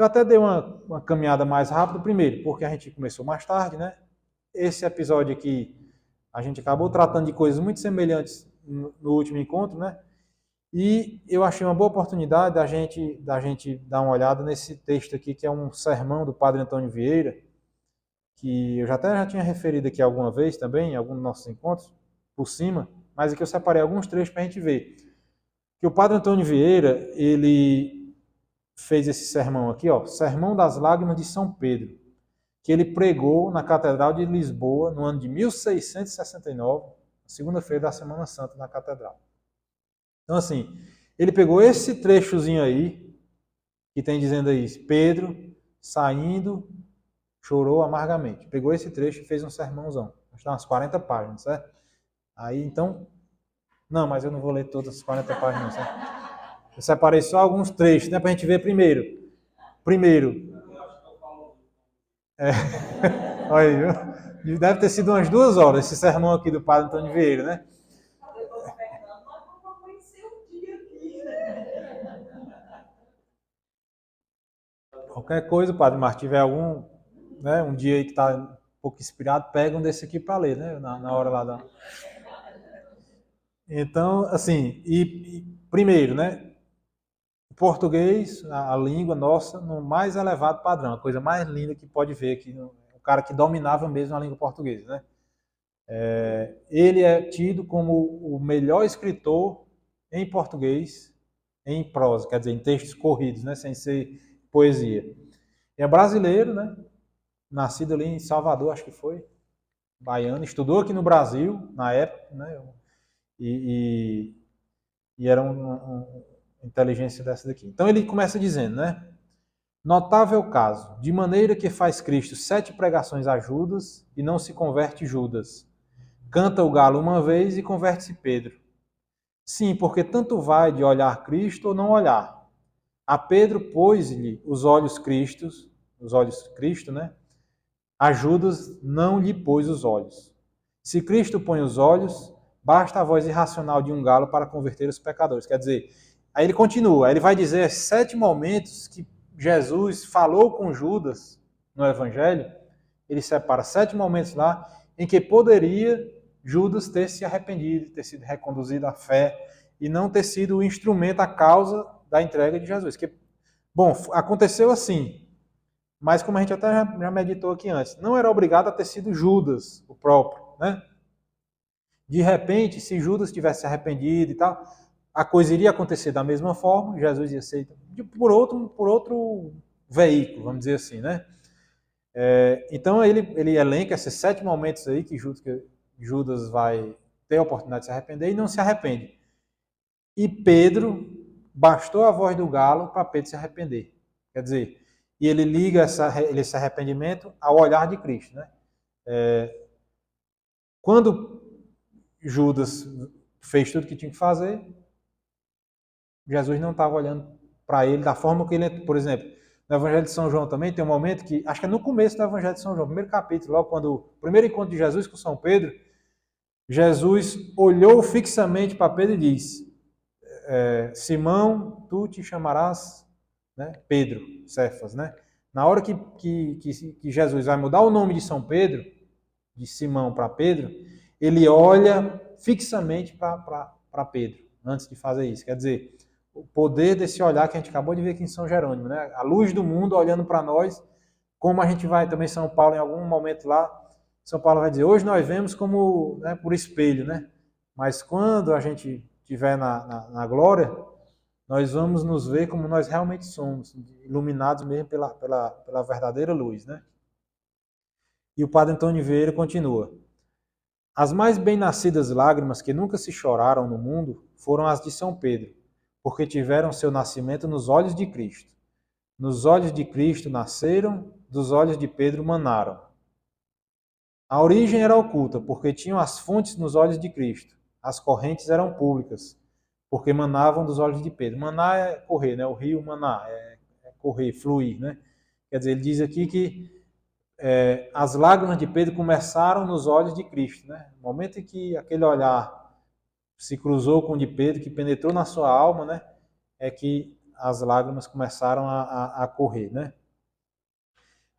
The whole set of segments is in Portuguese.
Eu até dei uma caminhada mais rápida, primeiro, porque a gente começou mais tarde, né? Esse episódio aqui, a gente acabou tratando de coisas muito semelhantes no último encontro, né? E eu achei uma boa oportunidade da gente dar uma olhada nesse texto aqui, que é um sermão do Padre Antônio Vieira, que eu já tinha referido aqui alguma vez também, em algum dos nossos encontros, por cima, mas aqui eu separei alguns trechos para a gente ver. Que o Padre Antônio Vieira, ele fez esse sermão aqui, ó, Sermão das Lágrimas de São Pedro, que ele pregou na Catedral de Lisboa no ano de 1669, segunda-feira da Semana Santa na Catedral. Então, assim, ele pegou esse trechozinho aí, que tem dizendo aí, Pedro saindo, chorou amargamente. Pegou esse trecho e fez um sermãozão. Está umas 40 páginas, certo? Aí, então, não, mas eu não vou ler todas as 40 páginas, certo? Eu separei só alguns trechos, né, para a gente ver primeiro. Olha, deve ter sido umas 2 horas esse sermão aqui do Padre Antônio Vieira, né? Qualquer coisa, Padre Martim, tiver algum, né, um dia aí que está um pouco inspirado, pega um desse aqui para ler, né? Na hora lá da. Então, assim, primeiro, né? O português, a língua nossa, no mais elevado padrão, a coisa mais linda que pode ver aqui, o cara que dominava mesmo a língua portuguesa, né? Ele é tido como o melhor escritor em português, em prosa, quer dizer, em textos corridos, né? Sem ser poesia. É brasileiro, né? Nascido ali em Salvador, acho que foi, baiano, estudou aqui no Brasil na época, né? E, e era uma inteligência dessa daqui. Então ele começa dizendo, né? Notável caso, de maneira que faz Cristo 7 pregações a Judas e não se converte Judas. Canta o galo uma vez e converte-se Pedro. Sim, porque tanto vai de olhar Cristo ou não olhar. A Pedro pôs-lhe os olhos Cristo, né? A Judas não lhe pôs os olhos. Se Cristo põe os olhos, basta a voz irracional de um galo para converter os pecadores. Quer dizer, aí ele continua, ele vai dizer 7 momentos que Jesus falou com Judas no Evangelho. Ele separa 7 momentos lá em que poderia Judas ter se arrependido, ter sido reconduzido à fé e não ter sido o instrumento, a causa da entrega de Jesus. Que, bom, aconteceu assim, mas como a gente até já meditou aqui antes, não era obrigado a ter sido Judas o próprio, né? De repente, se Judas tivesse se arrependido e tal, a coisa iria acontecer da mesma forma, Jesus ia ser por outro veículo, vamos dizer assim, né? Então ele elenca esses 7 momentos aí que Judas vai ter a oportunidade de se arrepender e não se arrepende. E Pedro, bastou a voz do galo para Pedro se arrepender. Quer dizer, e ele liga esse arrependimento ao olhar de Cristo, né? Quando Judas fez tudo o que tinha que fazer, Jesus não estava olhando para ele da forma que ele, por exemplo, no Evangelho de São João também tem um momento que, acho que é no começo do Evangelho de São João, primeiro capítulo, logo quando o primeiro encontro de Jesus com São Pedro, Jesus olhou fixamente para Pedro e disse: Simão, tu te chamarás, né, Pedro, Cefas, né? Na hora que Jesus vai mudar o nome de São Pedro, de Simão para Pedro, ele olha fixamente para Pedro, antes de fazer isso. Quer dizer, o poder desse olhar que a gente acabou de ver aqui em São Jerônimo, né? A luz do mundo olhando para nós, como a gente vai também, São Paulo, em algum momento lá, São Paulo vai dizer, hoje nós vemos como, né, por espelho, né? Mas quando a gente estiver na glória, nós vamos nos ver como nós realmente somos, iluminados mesmo pela verdadeira luz, né? E o Padre Antônio Vieira continua. As mais bem-nascidas lágrimas que nunca se choraram no mundo foram as de São Pedro, porque tiveram seu nascimento nos olhos de Cristo. Nos olhos de Cristo nasceram, dos olhos de Pedro manaram. A origem era oculta, porque tinham as fontes nos olhos de Cristo. As correntes eram públicas, porque manavam dos olhos de Pedro. Manar é correr, né? O rio manar é correr, fluir, né? Quer dizer, ele diz aqui que as lágrimas de Pedro começaram nos olhos de Cristo, né? No momento em que aquele olhar se cruzou com o de Pedro, que penetrou na sua alma, né? É que as lágrimas começaram a correr, né?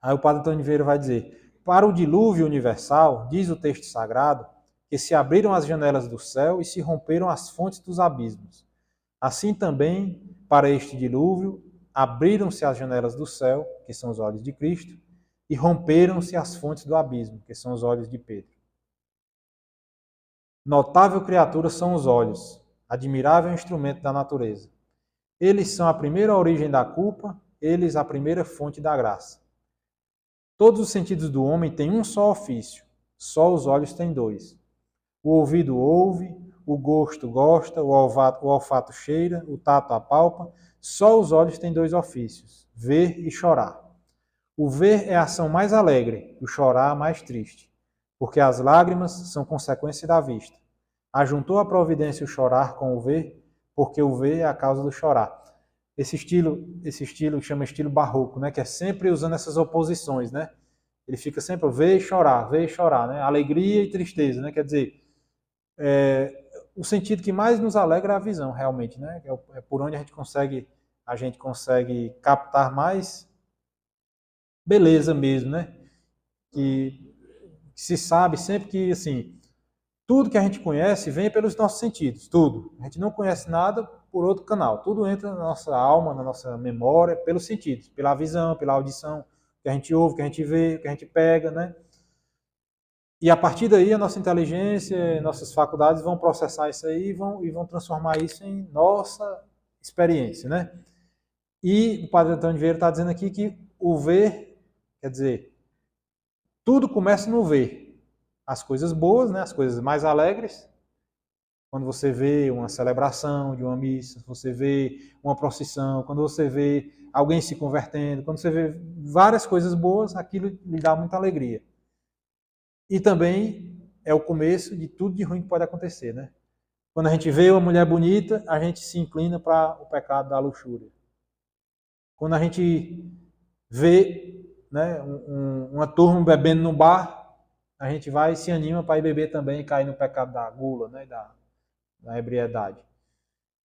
Aí o padre Antônio Vieira vai dizer: para o dilúvio universal, diz o texto sagrado, que se abriram as janelas do céu e se romperam as fontes dos abismos. Assim também, para este dilúvio, abriram-se as janelas do céu, que são os olhos de Cristo, e romperam-se as fontes do abismo, que são os olhos de Pedro. Notável criatura são os olhos, admirável instrumento da natureza. Eles são a primeira origem da culpa, eles a primeira fonte da graça. Todos os sentidos do homem têm um só ofício, só os olhos têm dois. O ouvido ouve, o gosto gosta, o olfato cheira, o tato apalpa, só os olhos têm dois ofícios, ver e chorar. O ver é a ação mais alegre, o chorar mais triste, porque as lágrimas são consequência da vista. Ajuntou a providência o chorar com o ver, porque o ver é a causa do chorar. Esse estilo chama estilo barroco, né? Que é sempre usando essas oposições, né? Ele fica sempre ver e chorar, né? Alegria e tristeza, né? Quer dizer, o sentido que mais nos alegra é a visão, realmente, né? É por onde a gente consegue captar mais beleza mesmo, né? Que se sabe sempre que, assim, tudo que a gente conhece vem pelos nossos sentidos, tudo. A gente não conhece nada por outro canal. Tudo entra na nossa alma, na nossa memória, pelos sentidos, pela visão, pela audição, que a gente ouve, que a gente vê, que a gente pega, né? E a partir daí a nossa inteligência, nossas faculdades vão processar isso aí e vão transformar isso em nossa experiência, né? E o padre Antônio Vieira está dizendo aqui que o ver, quer dizer, tudo começa no ver. As coisas boas, né? As coisas mais alegres, quando você vê uma celebração de uma missa, você vê uma procissão, quando você vê alguém se convertendo, quando você vê várias coisas boas, aquilo lhe dá muita alegria. E também é o começo de tudo de ruim que pode acontecer, né? Quando a gente vê uma mulher bonita, a gente se inclina para o pecado da luxúria. Quando a gente vê, né, uma turma bebendo no bar, a gente vai e se anima para ir beber também e cair no pecado da gula, né, da ebriedade.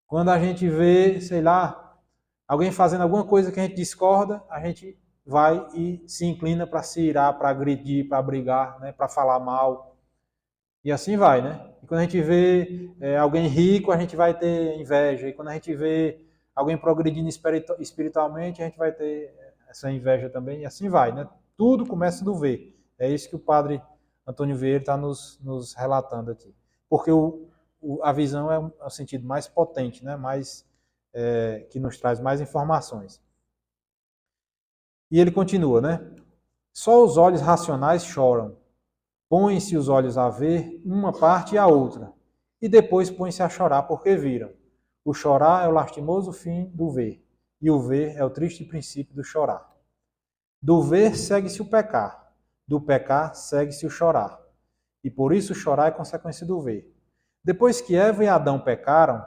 Quando a gente vê, sei lá, alguém fazendo alguma coisa que a gente discorda, a gente vai e se inclina para se irar, para agredir, para brigar, né, para falar mal. E assim vai, né? E quando a gente vê alguém rico, a gente vai ter inveja. E quando a gente vê alguém progredindo espiritualmente, a gente vai ter essa inveja também. E assim vai, né? Tudo começa do ver. É isso que o padre Antônio Vieira está nos relatando aqui. Porque a visão é o sentido mais potente, né? Que nos traz mais informações. E ele continua, né? Só os olhos racionais choram. Põem-se os olhos a ver uma parte e a outra, e depois põem-se a chorar porque viram. O chorar é o lastimoso fim do ver, e o ver é o triste princípio do chorar. Do ver segue-se o pecar, do pecar segue-se o chorar, e por isso o chorar é consequência do ver. Depois que Eva e Adão pecaram,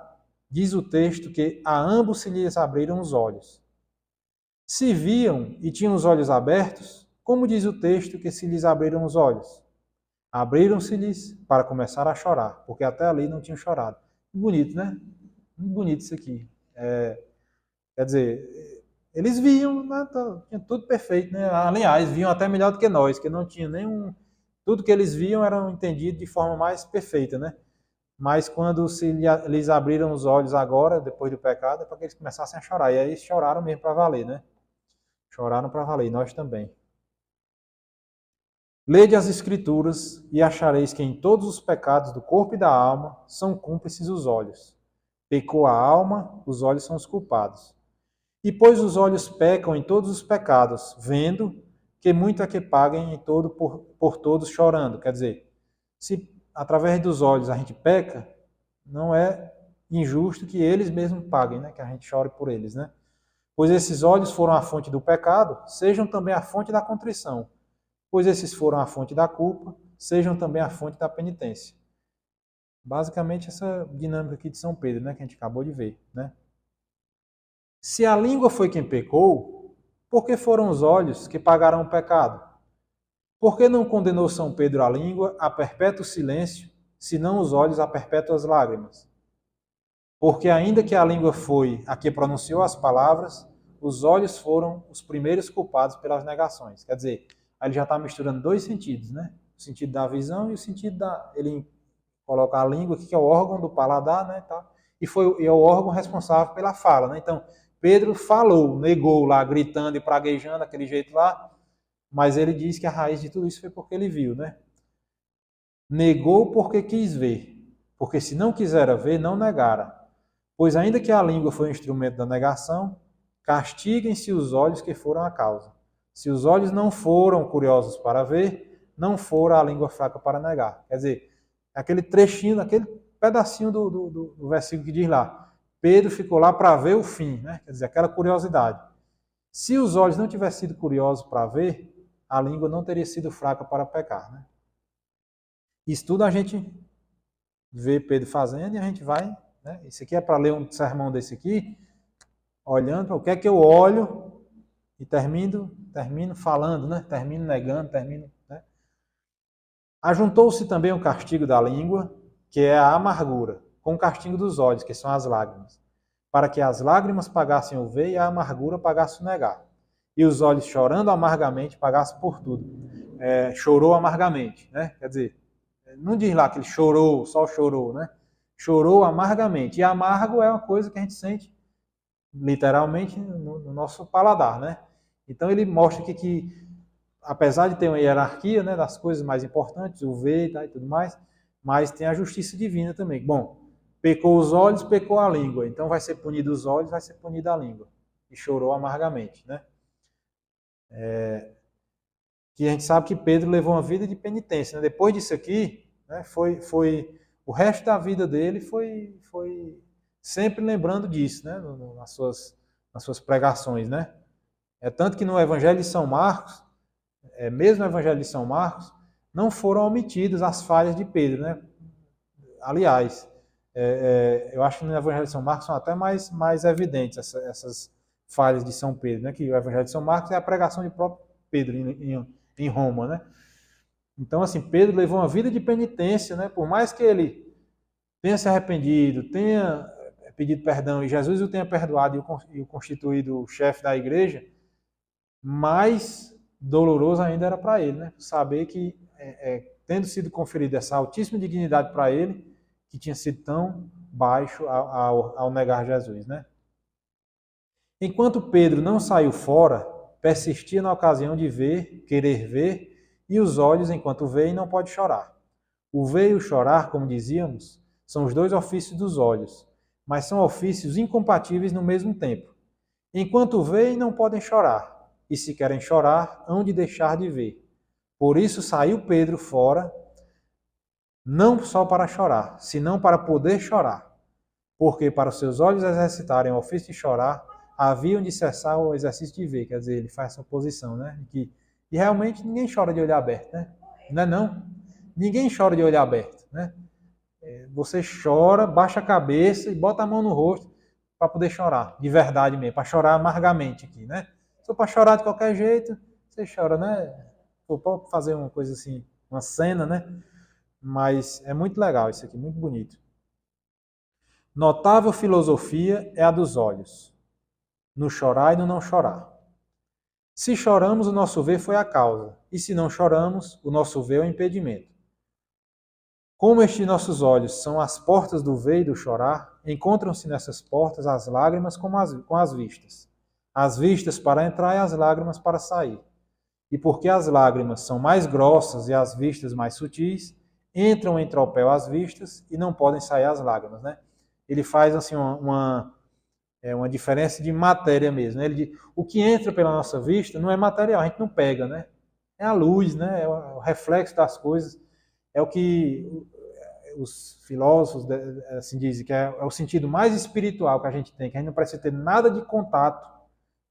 diz o texto que a ambos se lhes abriram os olhos. Se viam e tinham os olhos abertos, como diz o texto que se lhes abriram os olhos? Abriram-se-lhes para começar a chorar, porque até ali não tinham chorado. Bonito, né? Muito bonito isso aqui. Quer dizer, eles viam, né? Tinha tudo perfeito, né? Aliás, viam até melhor do que nós, que não tinha nenhum. Tudo que eles viam era entendido de forma mais perfeita, né? Mas quando lhes abriram os olhos agora, depois do pecado, é para que eles começassem a chorar. E aí eles choraram mesmo para valer, né? Choraram para valer, e nós também. Lede as Escrituras e achareis que em todos os pecados do corpo e da alma são cúmplices os olhos. Pecou a alma, os olhos são os culpados. E pois os olhos pecam em todos os pecados, vendo que muito é que paguem em todo por todos chorando. Quer dizer, se através dos olhos a gente peca, não é injusto que eles mesmos paguem, né? Que a gente chore por eles, né? Pois esses olhos foram a fonte do pecado, sejam também a fonte da contrição. Pois esses foram a fonte da culpa, sejam também a fonte da penitência. Basicamente essa dinâmica aqui de São Pedro, né, que a gente acabou de ver, né? Se a língua foi quem pecou, por que foram os olhos que pagaram o pecado? Por que não condenou São Pedro a língua a perpétuo silêncio, senão os olhos a perpétuas lágrimas? Porque ainda que a língua foi a que pronunciou as palavras, os olhos foram os primeiros culpados pelas negações. Quer dizer, aí ele já está misturando dois sentidos, né? O sentido da visão e o sentido da... Ele coloca a língua aqui, que é o órgão do paladar, né? Tá? E é o órgão responsável pela fala, né? Então, Pedro falou, negou lá, gritando e praguejando, daquele jeito lá, mas ele diz que a raiz de tudo isso foi porque ele viu, né? Negou porque quis ver, porque se não quisera ver, não negara. Pois ainda que a língua foi um instrumento da negação, castiguem-se os olhos que foram a causa. Se os olhos não foram curiosos para ver, não fora a língua fraca para negar. Quer dizer, aquele trechinho, aquele pedacinho do versículo que diz lá, Pedro ficou lá para ver o fim, né? Quer dizer, aquela curiosidade. Se os olhos não tivessem sido curiosos para ver, a língua não teria sido fraca para pecar, né? Isso tudo a gente vê Pedro fazendo e a gente vai, né? Isso aqui é para ler um sermão desse aqui, olhando para o que é que eu olho e termino falando, né? Termino negando, né? Ajuntou-se também o castigo da língua, que é a amargura, com o castigo dos olhos, que são as lágrimas, para que as lágrimas pagassem o ver e a amargura pagasse o negar. E os olhos chorando amargamente pagassem por tudo. Chorou amargamente, né? Quer dizer, não diz lá que ele chorou, só chorou, né? Chorou amargamente. E amargo é uma coisa que a gente sente literalmente no nosso paladar, né? Então ele mostra aqui que, apesar de ter uma hierarquia, né, das coisas mais importantes, o ver e tudo mais, mas tem a justiça divina também. Bom, pecou os olhos, pecou a língua. Então vai ser punido os olhos, vai ser punida a língua. E chorou amargamente, né? Que a gente sabe que Pedro levou uma vida de penitência, né? Depois disso aqui, né, foi o resto da vida dele foi sempre lembrando disso, né, nas suas pregações, né? É tanto que no Evangelho de São Marcos, mesmo no Evangelho de São Marcos, não foram omitidas as falhas de Pedro, né? Aliás, eu acho que no Evangelho de São Marcos são até mais evidentes essas falhas de São Pedro, né? Que o Evangelho de São Marcos é a pregação de próprio Pedro em Roma, né? Então, assim, Pedro levou uma vida de penitência, né? Por mais que ele tenha se arrependido, tenha pedido perdão e Jesus o tenha perdoado e o constituído o chefe da igreja, mais doloroso ainda era para ele, né? Saber que, tendo sido conferida essa altíssima dignidade para ele, que tinha sido tão baixo ao negar Jesus, né? Enquanto Pedro não saiu fora, persistia na ocasião de ver, querer ver, e os olhos, enquanto veem, não pode chorar. O ver e o chorar, como dizíamos, são os dois ofícios dos olhos, mas são ofícios incompatíveis no mesmo tempo. Enquanto veem, não podem chorar, e se querem chorar, hão de deixar de ver. Por isso saiu Pedro fora, não só para chorar, senão para poder chorar, porque para os seus olhos exercitarem o ofício de chorar, haviam de cessar o exercício de ver. Quer dizer, ele faz essa oposição, né? E realmente ninguém chora de olho aberto, né? Não é não? Ninguém chora de olho aberto, né? Você chora, baixa a cabeça e bota a mão no rosto para poder chorar, de verdade mesmo, para chorar amargamente aqui, né? Se for para chorar de qualquer jeito, você chora, né? Ou pode fazer uma coisa assim, uma cena, né? Mas é muito legal isso aqui, muito bonito. Notável filosofia é a dos olhos, no chorar e no não chorar. Se choramos, o nosso ver foi a causa, e se não choramos, o nosso ver é o impedimento. Como estes nossos olhos são as portas do ver e do chorar, encontram-se nessas portas as lágrimas com as vistas. As vistas para entrar e as lágrimas para sair. E porque as lágrimas são mais grossas e as vistas mais sutis, entram em tropel as vistas e não podem sair as lágrimas, né? Ele faz assim uma diferença de matéria mesmo, né? Ele diz, o que entra pela nossa vista não é material, a gente não pega, né? É a luz, né? É o reflexo das coisas, é o que os filósofos assim dizem, que é o sentido mais espiritual que a gente tem, que a gente não precisa ter nada de contato,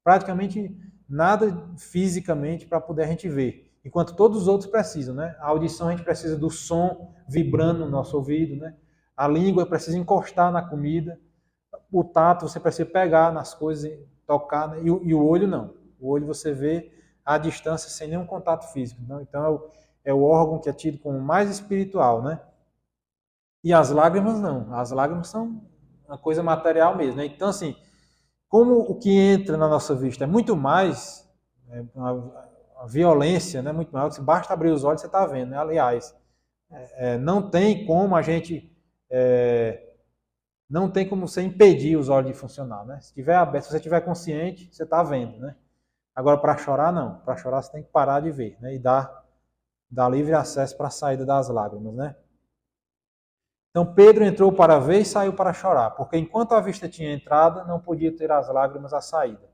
praticamente nada fisicamente para poder a gente ver, enquanto todos os outros precisam, né? A audição a gente precisa do som vibrando no nosso ouvido, né? A língua precisa encostar na comida, o tato você precisa pegar nas coisas, tocar, né? E o olho não. O olho você vê à distância sem nenhum contato físico. Não? Então é o órgão que é tido como mais espiritual, né? E as lágrimas não. As lágrimas são uma coisa material mesmo, né? Então, assim, como o que entra na nossa vista é muito mais, a violência, né? Muito maior, basta abrir os olhos, você está vendo, né? Aliás, não tem como a gente... não tem como você impedir os olhos de funcionar, né? Se tiver aberto, se você estiver consciente, você está vendo, né? Agora, para chorar, não. Para chorar, você tem que parar de ver, né? E dar livre acesso para a saída das lágrimas, né? Então, Pedro entrou para ver e saiu para chorar, porque enquanto a vista tinha entrada, não podia ter as lágrimas à saída.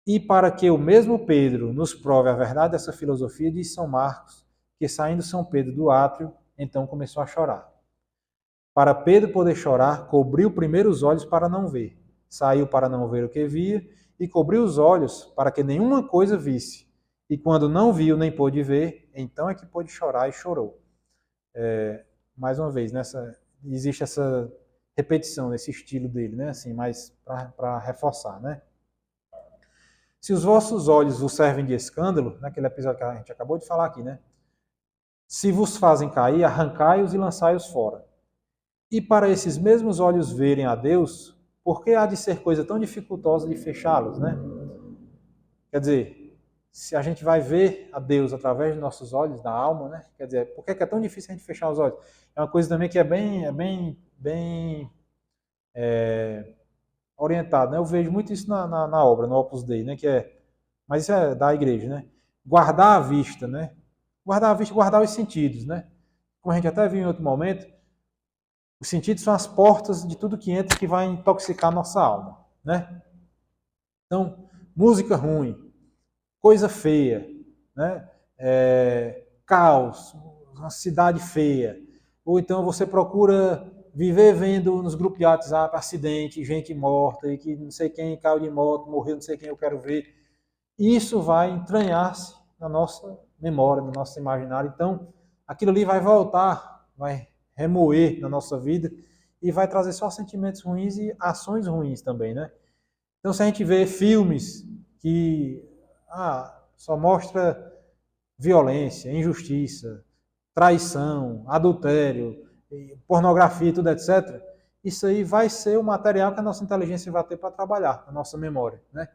E para que o mesmo Pedro nos prove a verdade dessa filosofia, diz São Marcos, que saindo São Pedro do átrio, então começou a chorar. Para Pedro poder chorar, cobriu primeiro os olhos para não ver. Saiu para não ver o que via, e cobriu os olhos para que nenhuma coisa visse. E quando não viu nem pôde ver, então é que pôde chorar e chorou. Mais uma vez, existe essa repetição nesse estilo dele, né? Assim, mais para reforçar, né? Se os vossos olhos vos servem de escândalo, naquele episódio que a gente acabou de falar aqui, né? Se vos fazem cair, arrancai-os e lançai-os fora. E para esses mesmos olhos verem a Deus, por que há de ser coisa tão dificultosa de fechá-los, né? Quer dizer, se a gente vai ver a Deus através dos nossos olhos, da alma, né? Quer dizer, por que é tão difícil a gente fechar os olhos? É uma coisa também que é bem orientado, né? Eu vejo muito isso na obra, no Opus Dei, né? Mas isso é da igreja, né? Guardar a vista, né? Guardar a vista, guardar os sentidos, né? Como a gente até viu em outro momento, os sentidos são as portas de tudo que entra que vai intoxicar a nossa alma, né? Então, música ruim, coisa feia, né? Caos, uma cidade feia. Ou então você procura viver vendo nos grupos de WhatsApp acidente, gente morta, e que não sei quem caiu de moto, morreu, não sei quem eu quero ver. Isso vai entranhar-se na nossa memória, no nosso imaginário. Então, aquilo ali vai voltar, vai remoer na nossa vida e vai trazer só sentimentos ruins e ações ruins também, né? Então, se a gente vê filmes que só mostra violência, injustiça, traição, adultério, pornografia, tudo, etc., isso aí vai ser o material que a nossa inteligência vai ter para trabalhar, a nossa memória, né?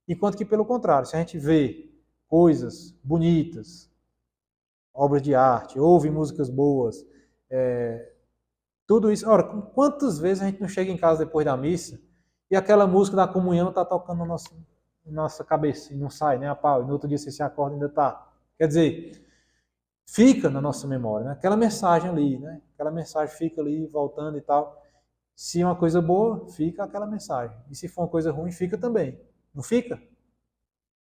Enquanto que, pelo contrário, se a gente vê coisas bonitas, obras de arte, ouve músicas boas, tudo isso. Ora, quantas vezes a gente não chega em casa depois da missa e aquela música da comunhão está tocando na nossa cabeça e não sai, né, a pau, e no outro dia você se acorda e ainda está. Quer dizer, fica na nossa memória, né? Aquela mensagem ali, né? Aquela mensagem fica ali voltando e tal. Se é uma coisa boa, fica aquela mensagem. E se for uma coisa ruim, fica também. Não fica?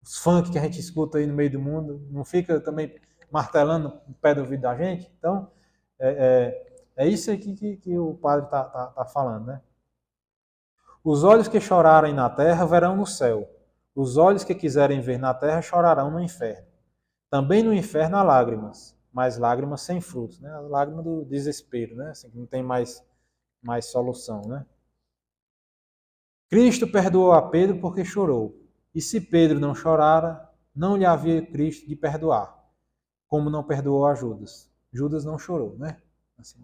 Os funk que a gente escuta aí no meio do mundo, não fica também martelando no pé do ouvido da gente? Então, é isso aqui que o padre tá falando, né? Os olhos que chorarem na terra verão no céu. Os olhos que quiserem ver na terra chorarão no inferno. Também no inferno há lágrimas, mas lágrimas sem frutos, né? A lágrima do desespero, né? Assim, que não tem mais solução, né? Cristo perdoou a Pedro porque chorou. E se Pedro não chorara, não lhe havia Cristo de perdoar, como não perdoou a Judas. Judas não chorou, né? Assim,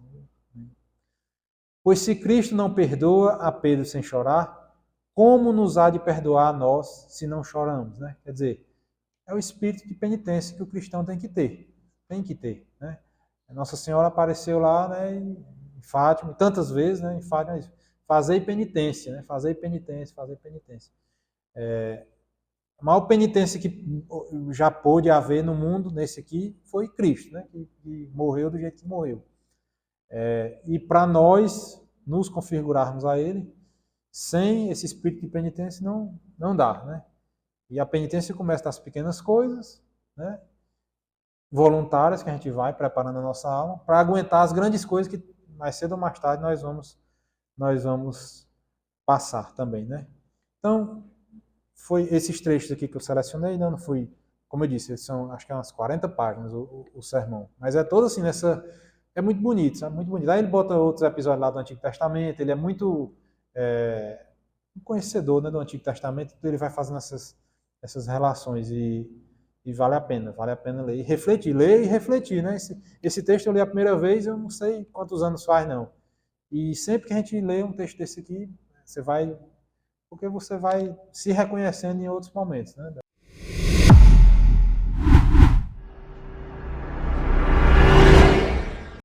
pois se Cristo não perdoa a Pedro sem chorar, como nos há de perdoar a nós se não choramos, né? Quer dizer, é o espírito de penitência que o cristão tem que ter. Tem que ter, né? Nossa Senhora apareceu lá, né, em Fátima, tantas vezes, né, em Fátima, fazer penitência, né? Fazer penitência, fazer penitência. A maior penitência que já pôde haver no mundo, nesse aqui, foi Cristo, né? Que morreu do jeito que morreu. E para nós nos configurarmos a Ele, sem esse espírito de penitência não dá, né? E a penitência começa das pequenas coisas, né? Voluntárias que a gente vai preparando a nossa alma para aguentar as grandes coisas que mais cedo ou mais tarde nós vamos passar também, né? Então, foi esses trechos aqui que eu selecionei, não fui, como eu disse, são acho que é umas 40 páginas o sermão, mas é todo assim é muito bonito, sabe? Muito bonito. Aí ele bota outros episódios lá do Antigo Testamento, ele é muito um conhecedor, né, do Antigo Testamento, então ele vai fazendo essas relações e vale a pena ler ler e refletir, né? Esse texto eu li a primeira vez, eu não sei quantos anos faz não, E sempre que a gente lê um texto desse aqui, porque você vai se reconhecendo em outros momentos, né?